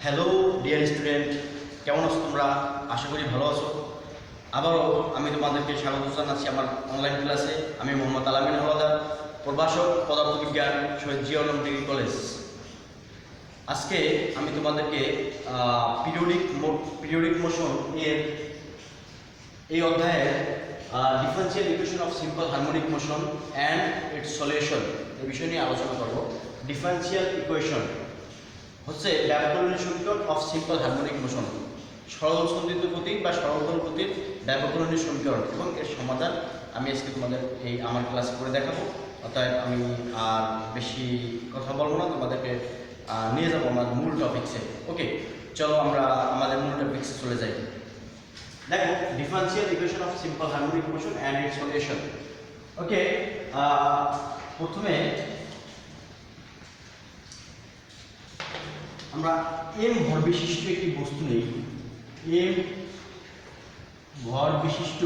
Hello dear student, কেমন আছো তোমরা? আশা করি ভালো আছো। আবারও আমি তোমাদেরকে স্বাগত জানাচ্ছি আমার অনলাইন ক্লাসে। আমি মোহাম্মদ আলামিন হওয়াদার, প্রভাষক, পদার্থবিজ্ঞান, শহীদ জিয়া আলম ডিগ্রি কলেজ। আজকে আমি তোমাদেরকে পিরিয়ডিক মোশন এর এই অধ্যায়ের differential equation of simple harmonic motion and its solution এই বিষয় নিয়ে আলোচনা করব। ডিফারেন্সিয়াল ইকুয়েশন হচ্ছে ব্যাপকরণীয় সমীকরণ অফ সিম্পল হারমোনিক মোশন, সরল স্পন্দিত গতির বা সরলতল গতির ব্যাপকরণীয় সমীকরণ, এবং এর সমাধান আমি আজকে তোমাদের আমার ক্লাসে করে দেখাবো। অর্থাৎ আমি আর বেশি কথা বলবো না, তোমাদেরকে নিয়ে যাবো আমার মূল টপিক্সে। ওকে, চলো আমরা আমাদের মূল টপিক্সে চলে যাই। দেখো, differential equation of simple harmonic motion and its solution. Okay, প্রথমে আমরা এম ভর বিশিষ্ট একটি বস্তু নেই। এম ভর বিশিষ্ট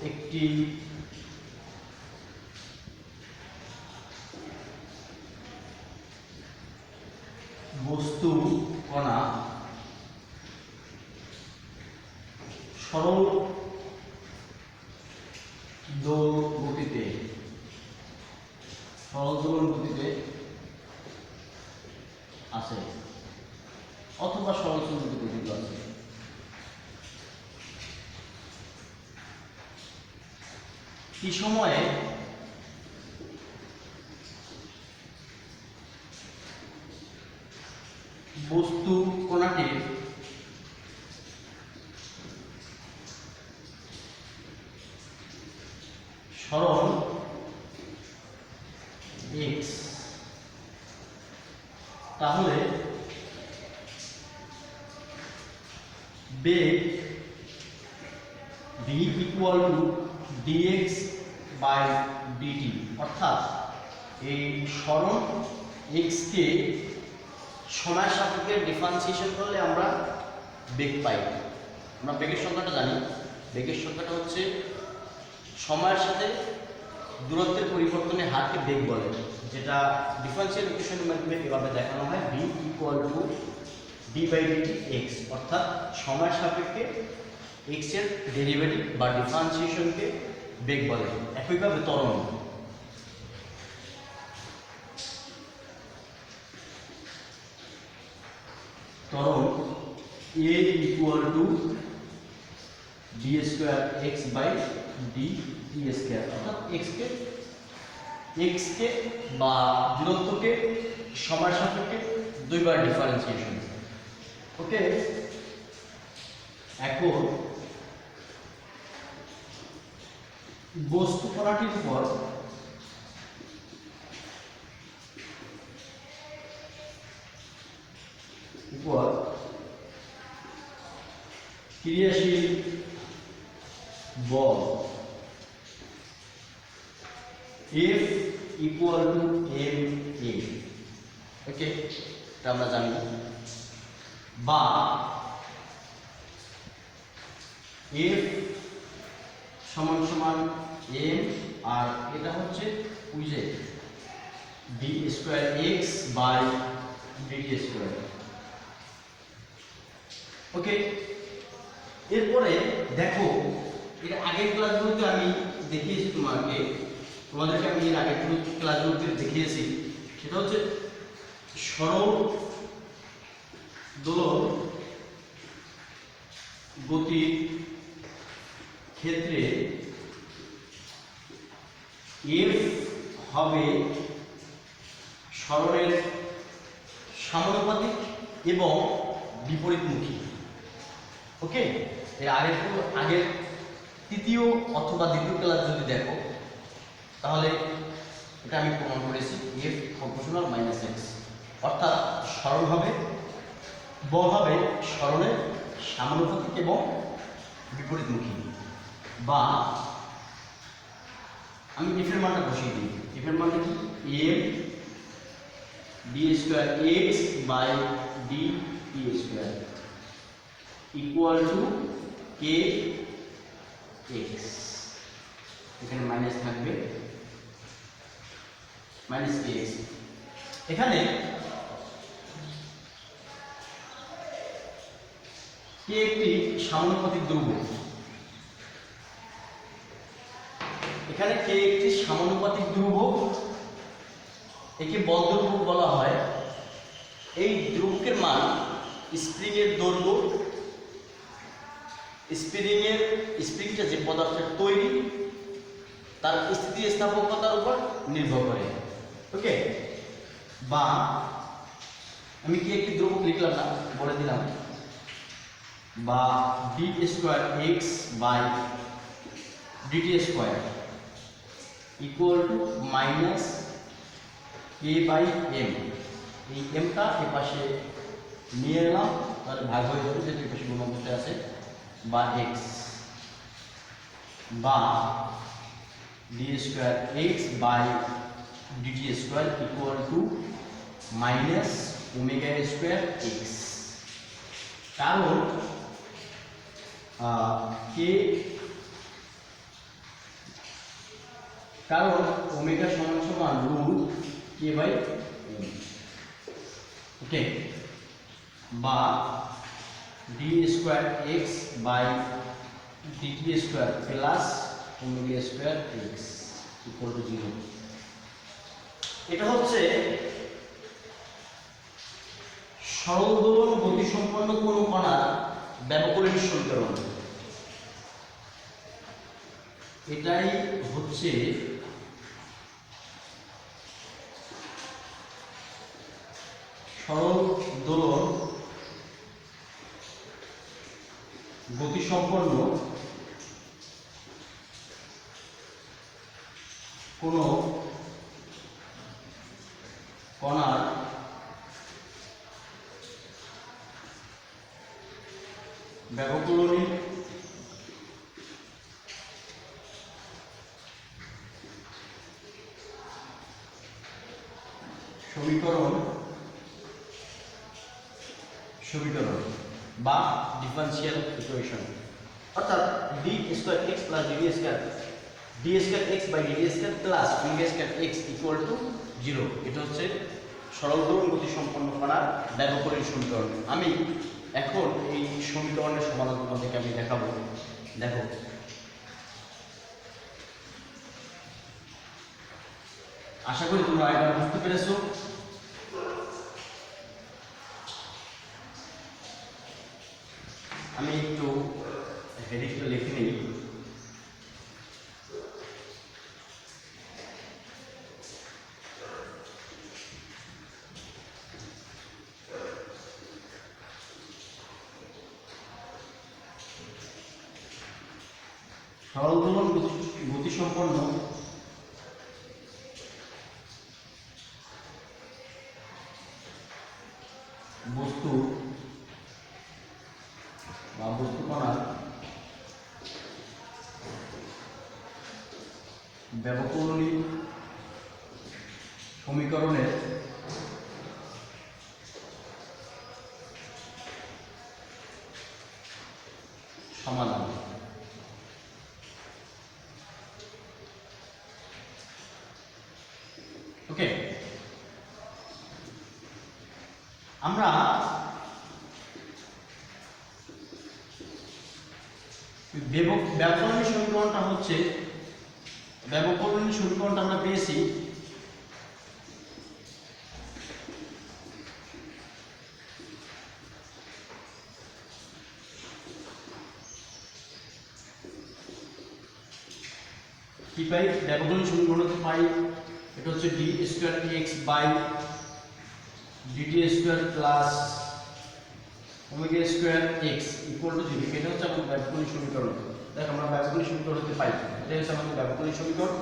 একটি বস্তু কণা সরল দোলন গতিতে আছে অথবা সরল চলন্ত গতিতে আছে। কি সময়ে বস্তু কণাটির সরণ x, তাহলে বেগ v equal to dx by dt, অর্থাৎ এই সরণ x কে সময়ের সাপেক্ষে ডিফারেন্সিয়েশন করলে আমরা বেগ পাই। আমরা বেগের সংখ্যাটা জানি। বেগের সংখ্যাটা হচ্ছে সময়ের সাথে দূরত্বের পরিবর্তনের হারকে বেগ বলে, যেটা ডিফারেন্সিয়াল ইকুয়েশনের মাধ্যমে এভাবে দেখানো হয় v equal to d by dt x, অর্থাৎ সময়ের সাপেক্ষে x এর ডেরিভেটিভ বা ডিফারেন্সিয়েশনকে বেগ বলে। একইভাবে ত্বরণ, a equal to d square x by d t square, অর্থাৎ x কে বা দূরত্বকে সময়ের সাপেক্ষে দুইবার ডিফারেন্সিয়েশন। ওকে, এখন বস্তু কণাটির উপর ক্রিয়াশীল বল F ইকুয়াল টু ma, ওকে, এটা আমরা জানি। বা F সমান সমান m, আর এটা হচ্ছে ওই যে d square x by dt square. Okay, এরপরে দেখো, এর আগের ক্লাসগুলোতে আমি দেখিয়েছি তোমাদেরকে আমি এর আগের ক্লাসগুলোতে দেখিয়েছি, সেটা হচ্ছে সরল দোলন গতির ক্ষেত্রে F হবে সরণের সমানুপাতিক এবং বিপরীতমুখী। ওকে, এর আগের তৃতীয় অথবা দ্বিতীয় ক্লাস যদি দেখো, তাহলে এটা আমি প্রমাণ করেছি F প্রপোর্শনাল মাইনাস x, অর্থাৎ সরণ হবে, বল হবে সরণের সমানুপাতিক এবং বিপরীতমুখী। বা আমি f এর মানটা বসিয়ে দিই। f এর মানটা কি? m d square x by d t square equal to k x। এখানে মাইনাস থাকবে মাইনাস kx। এখানে k একটি সমানুপাতিক ধ্রুবক, এখানে k একটি সমানুপাতিক ধ্রুবক, একে বল ধ্রুবক বলা হয়। এই ধ্রুবকের মান স্প্রিং এর দৈর্ঘ্য, স্প্রিংটা যে পদার্থের তৈরি তার স্থিতিস্থাপকতার উপর নির্ভর করে। ওকে, বা আমি কি একটি ধ্রুবক লিখলাম না, বলে দিলাম, বা d square x by dt square equal to minus k by m। এই mটা এই পাশে নিয়ে এলাম, তাহলে ভাগ হয়ে যাবে, যেহেতু এই পাশে গুণাঙ্কতে আছে, বা x বা d square x by dt square equal to minus omega square x। কারণ ওমেগা সমান সমান root k by m। Okay, বা d square x by dt square plus omega square x equal to 0। এটা হচ্ছে সরল দোলন গতিসম্পন্ন কোন কণার ব্যবকলনীয় সমীকরণ। এটাই হচ্ছে সরল দোলন গতিসম্পন্ন কোন কণার ব্যবকলনীয় সমীকরণ বা ডিফারেনশিয়াল ইকুয়েশন। অর্থাৎ d square x plus d square x by dt square plus omega square x equal to 0। এটা হচ্ছে সরল দোলন গতিসম্পন্ন কণার ব্যবকলনীয় সমীকরণ। আমি এখন এই সমীকরণের সমাধান তোমাদেরকে আমি দেখাবো। দেখো, আশা করি তোমরা এটা বুঝতে পেরেছো। আমি একটু হেডিংটা লিখে নিই। সরল দোলন গতিসম্পন্ন বস্তু বা বস্তু কণার ব্যবকলনীয় সমীকরণের সমাধান। ওকে, আমরা ব্যবকলনীয় সমীকরণটা হচ্ছে, ব্যবকলনীয় সমীকরণটা আমরা পেয়েছি কি পাই, ব্যবকলনীয় সমীকরণটা পাই, এটা হচ্ছে d square x by dt square plus omega square x equal to 0। এটা হচ্ছে আমাদের ব্যবকলনীয় সমীকরণ। দেখো, আমরা ব্যবকলনীয় সমীকরণ হতে পাই, এটা হচ্ছে আমাদের ব্যবকলনীয় সমীকরণ।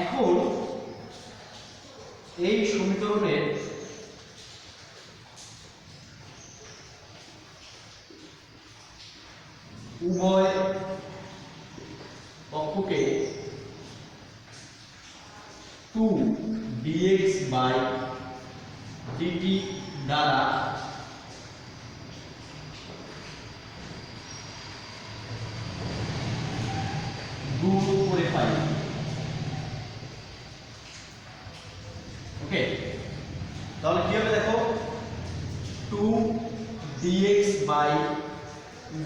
এখন এই সমীকরণের উভয় পক্ষকে 2dx বাই dt দ্বারা গুণ করে পাই।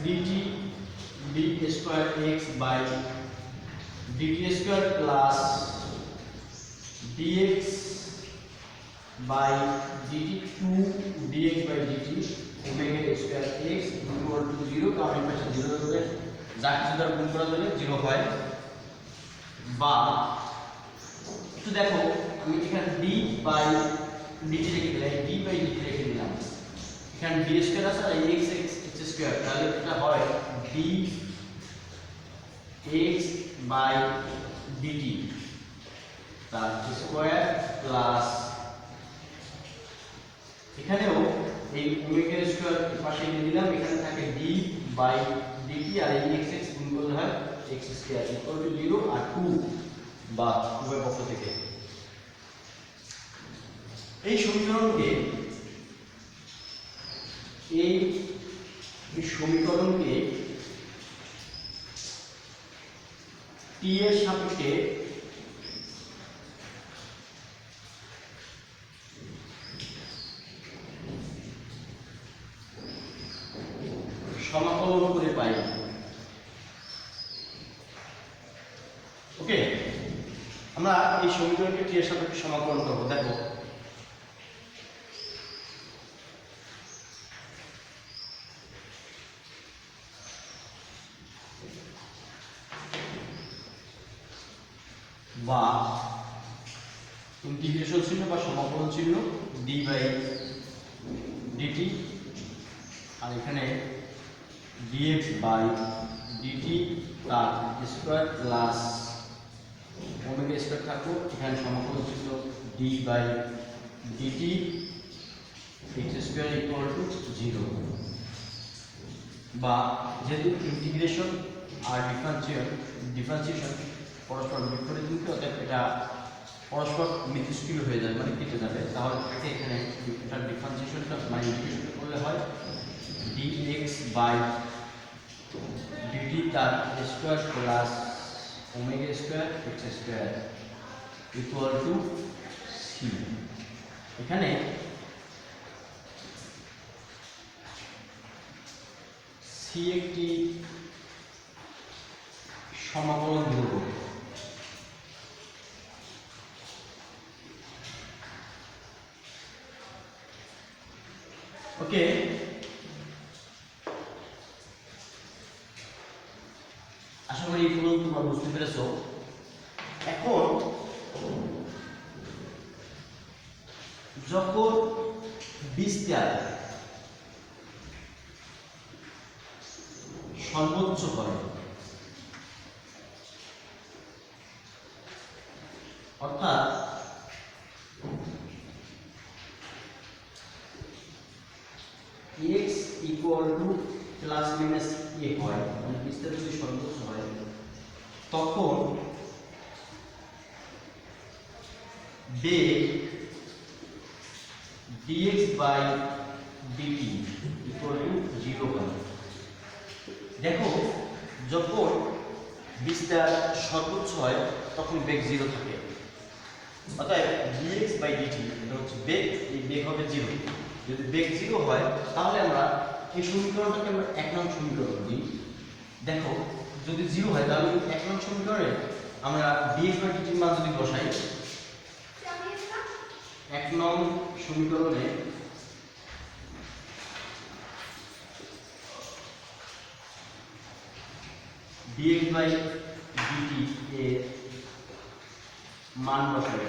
dt d square x by dt square plus dx by dt 2 dx by dt omega square x equal to 0 কারণ এই পাশে 0 হলে যা কিছু দ্বারা গুণ করা হলে 0 হয় বা একটু দেখো আমি এখানে d by dt লিখে দিলাম d by dt লিখে দিলাম এখানে d স্কয়ার আছে আর x x স্কয়ার তাহলে এটা হয় d x by dt তার স্কয়ার প্লাস এখানেও এই ওমেগা স্কয়ার পাশে নিয়ে দিলাম এখানে থাকে d by dt আর এই x x গুণ করলে হয় x স্কয়ার ইকুয়াল টু 0 আর 2 বা উভয় পক্ষ থেকে এই সমীকরণকে t এর সাপেক্ষে সমাকলন করে পাই ওকে আমরা এই সমীকরণকে t এর সাপেক্ষে সমাকলন করব দেখো বা ইন্টিগ্রেশন চিহ্ন বা সমাকলন চিহ্ন d বাই dt আর এখানে dx বাই dt তার স্কয়ার প্লাস ওমেগা স্কয়ার থাকবে এখানে সমাকলন চিহ্ন d by dt x square equal to 0 বা যেহেতু ইন্টিগ্রেশন আর ডিফারেন্সিয়েশন পরস্পর বিপরীত মুখী অর্থাৎ এটা পরস্পর মিথস্ক্রিয় হয়ে যাবে মানে কেটে যাবে তাহলে থাকে এখানে এটা ডিফারেন্সিয়েশনটা মানে ইন্টিগ্রেশন করলে হয় dx বাই dt তার square plus omega square x square equal to c এখানে c একটি সমাকলন ধ্রুবক ওকে আশা করি এই পুরো তোমরা বুঝতে পেরেছো এখন যখন বিস্তার সর্বোচ্চ হয় অর্থাৎ x equal to plus minus a হয় মানে বিস্তার যদি সর্বোচ্চ হয় তখন বেগ dx by dt equal to 0 হয় দেখো যখন বিস্তার সর্বোচ্চ হয় তখন বেগ 0 থাকে অতএব dx বাই dt এটা হচ্ছে বেগ এই বেগ হবে 0 যদি বেগ 0 হয় তাহলে আমরা এই সমীকরণটাকে আমরা 1 নং সমীকরণ দিই দেখো যদি 0 হয় তাহলে 1 নং সমীকরণে আমরা dx বাই dt এর মান যদি বসাই 1 নং সমীকরণে dx বাই dt এর মান বসাই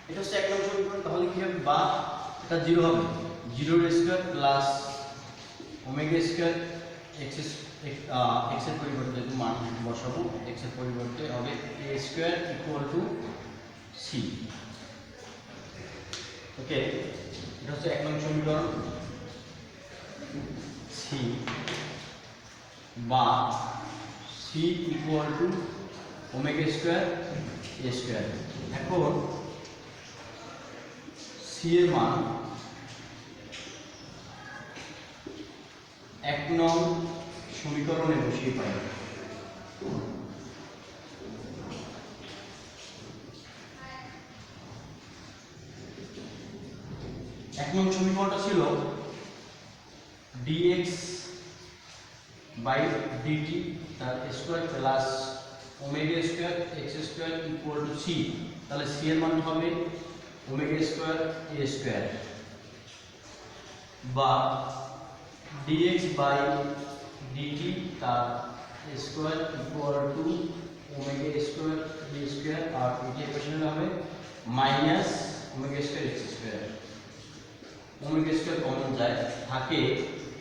এটা হচ্ছে 1 নং সমীকরণ তাহলে কি হবে বা এটা 0 হবে 0 এর square plus omega square x এর পরিবর্তে মান বসাবো x এর পরিবর্তে হবে a square equal to c ওকে এটা হচ্ছে 1 নং সমীকরণ c বা c equal to omega square a square এখন c এর মান 1 নং সমীকরণে বসিয়ে পাই। 1 নং সমীকরণটা ছিল dx by dt তার square plus omega square x square equal to c। তাহলে c এর মান হবে ওমেগা স্কয়ার a স্কয়ার বা dx by dt তার square equal to omega square a square, আর এটা ইকুয়েশন হবে minus omega square x square. Omega square common যায়, থাকে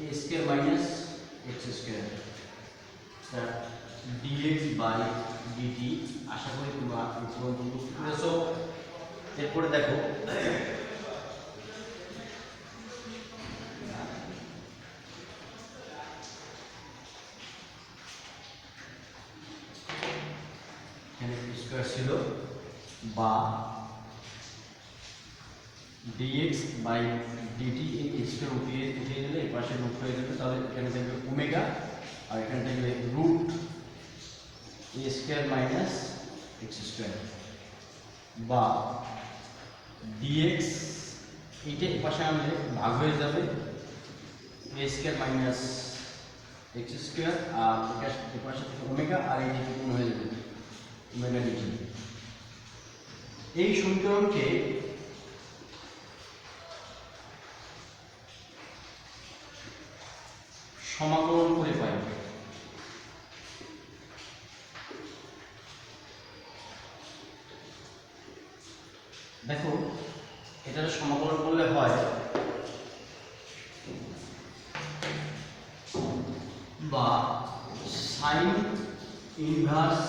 a square minus x square. dx by dt আশা করি তোমরা বুঝতে পেরেছো। এরপরে দেখো এখানে স্কয়ার ছিল বা dx by dt এই স্কয়ার উঠিয়ে দিলে এই পাশে রুট হয়ে যাবে, তাহলে এখানে থাকবে ওমেগা আর এখানে থাকবে root a square minus x square বা dx এইটা এই পাশে আনলে ভাগ হয়ে যাবে a square minus x square, আর এটা এই পাশে থেকে ওমেগা আর এই দিকে গুণ হয়ে যাবে ওমেগা dt। এই সমীকরণকে সমাকলন করে পাই। দেখো এটা সমাকলন করলে হয় বা sign inverse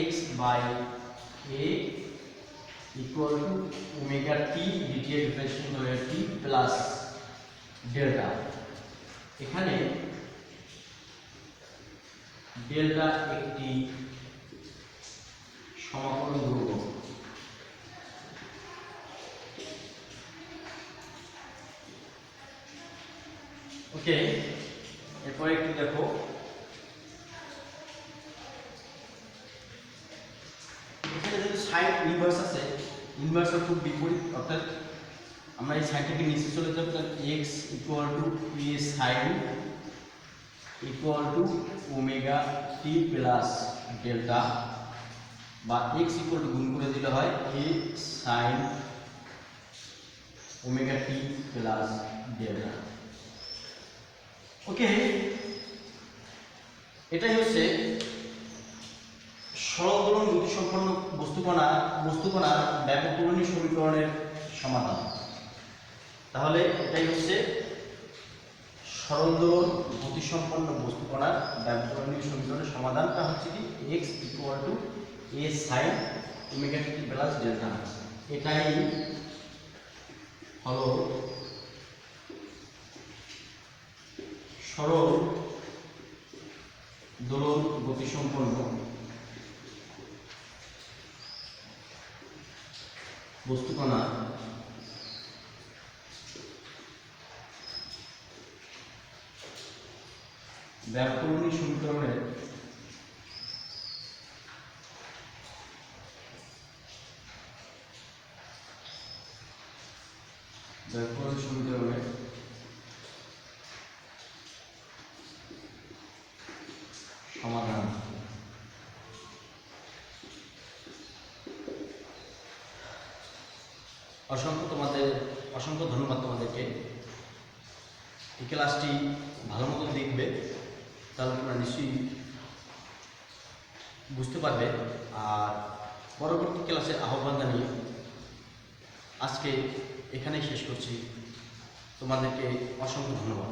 x by a equal to omega t dt এর ডিফারেন্সিয়েশন হবে t প্লাস ডেল্টা। এখানে ডেল্টা একটি সমাকলন ধ্রুবক। ওকে, এরপরে একটু দেখো এখানে যদি সাইন ইনভার্স আছে, ইনভার্সের খুব বিপরীত, অর্থাৎ আমরা এই সাইনটাকে নিচে চলে যাবো, তাহলে x equal to a sine equal to omega T plus delta বা x ইকুয়াল টু গুণ করে দিলে হয় a sine omega T plus delta. Okay, এটাই হচ্ছে সরল দোলন গতিসম্পন্ন বস্তুকণার ব্যাপককরণীয় সমীকরণের সমাধান। তাহলে এটাই হচ্ছে সরল দোলন গতিসম্পন্ন বস্তুকণার ব্যাপককরণীয় সমীকরণের সমাধানটা হচ্ছে কি x equal to a sine omega T plus delta. এটাই হলো সরল দোলন গতিসম্পন্ন বস্তুকণা ব্যাপককরণীয় সমীকরণের সমাধান। অসংখ্য ধন্যবাদ তোমাদেরকে। এই ক্লাসটি ভালো মতো দেখবে, তাহলে তোমরা নিশ্চয়ই বুঝতে পারবে। আর পরবর্তী ক্লাসের আহ্বান জানিয়ে আজকে এখানেই শেষ করছি। তোমাদেরকে অসংখ্য ধন্যবাদ।